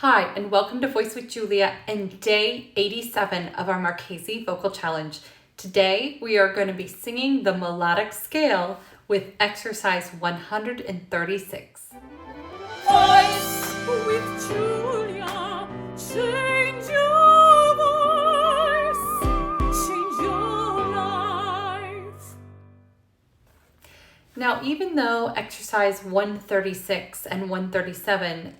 Hi, and welcome to Voice with Julia and day 87 of our Marchesi Vocal Challenge. Today, we are going to be singing the melodic scale with exercise 136. Voice with Julia, change your voice, change your life. Now, even though exercise 136 and 137,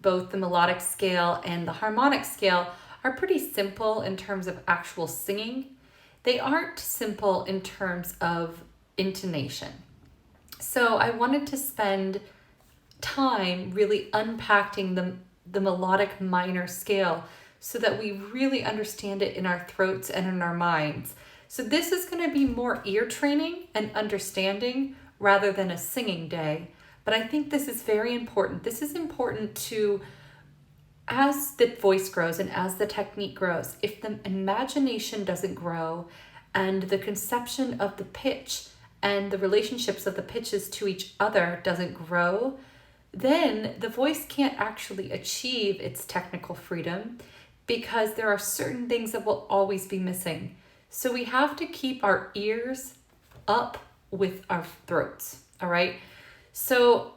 both the melodic scale and the harmonic scale, are pretty simple in terms of actual singing, they aren't simple in terms of intonation. So I wanted to spend time really unpacking the melodic minor scale so that we really understand it in our throats and in our minds. So this is going to be more ear training and understanding rather than a singing day. But I think this is very important. This is important to, as the voice grows and as the technique grows, if the imagination doesn't grow and the conception of the pitch and the relationships of the pitches to each other doesn't grow, then the voice can't actually achieve its technical freedom because there are certain things that will always be missing. So we have to keep our ears up with our throats, all right? So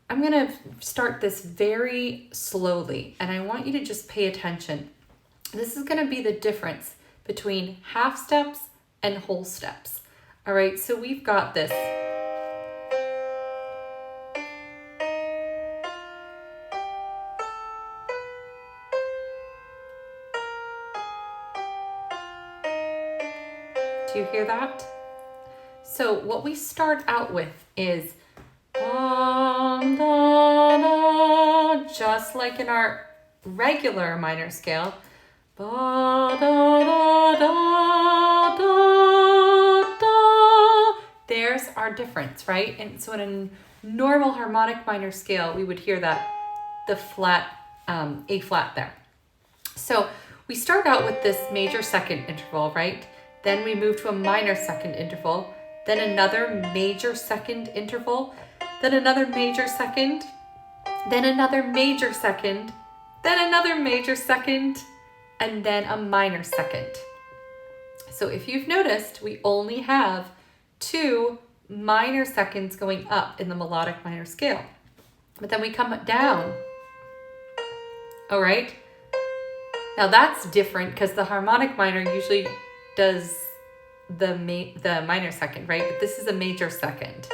I'm going to start this very slowly, and I want you to just pay attention. This is going to be the difference between half steps and whole steps. All right, so we've got this. Do you hear that? So what we start out with is da, da, just like in our regular minor scale. Ba, da, da, da, da, da. There's our difference, right? And so in a normal harmonic minor scale, we would hear that, the flat, A flat there. So we start out with this major second interval, right? Then we move to a minor second interval, then another major second interval, then another major second, then another major second, then another major second, and then a minor second. So if you've noticed, we only have 2 minor seconds going up in the melodic minor scale. But then we come down. All right? Now that's different because the harmonic minor usually does the minor second, right? But this is a major second.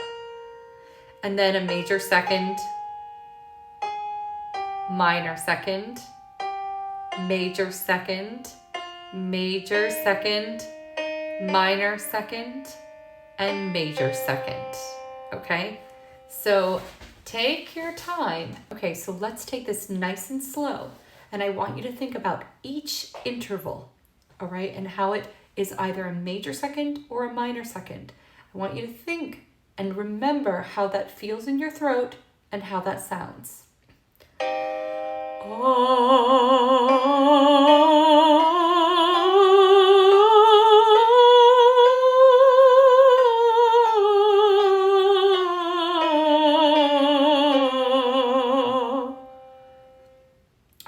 And then a major second, minor second, major second, major second, minor second, and major second. Okay? So take your time. Okay, so let's take this nice and slow. And I want you to think about each interval, all right? And how it is either a major second or a minor second. I want you to think and remember how that feels in your throat and how that sounds.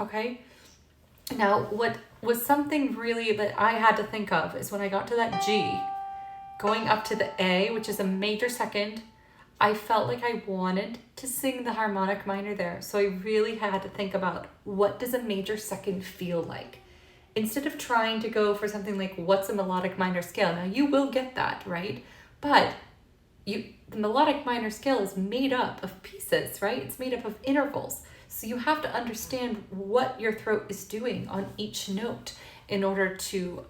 Okay? Now, what was something really that I had to think of is when I got to that G, going up to the A, which is a major second, I felt like I wanted to sing the harmonic minor there. So I really had to think about, what does a major second feel like? Instead of trying to go for something like, what's a melodic minor scale? Now you will get that, right? But the melodic minor scale is made up of pieces, right? It's made up of intervals. So you have to understand what your throat is doing on each note in order to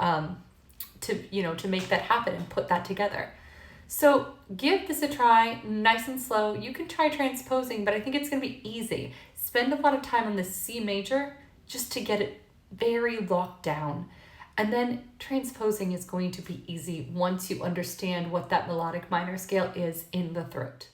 make that happen and put that together. So give this a try, nice and slow. You can try transposing, but I think it's going to be easy. Spend a lot of time on the C major just to get it very locked down. And then transposing is going to be easy once you understand what that melodic minor scale is in the throat.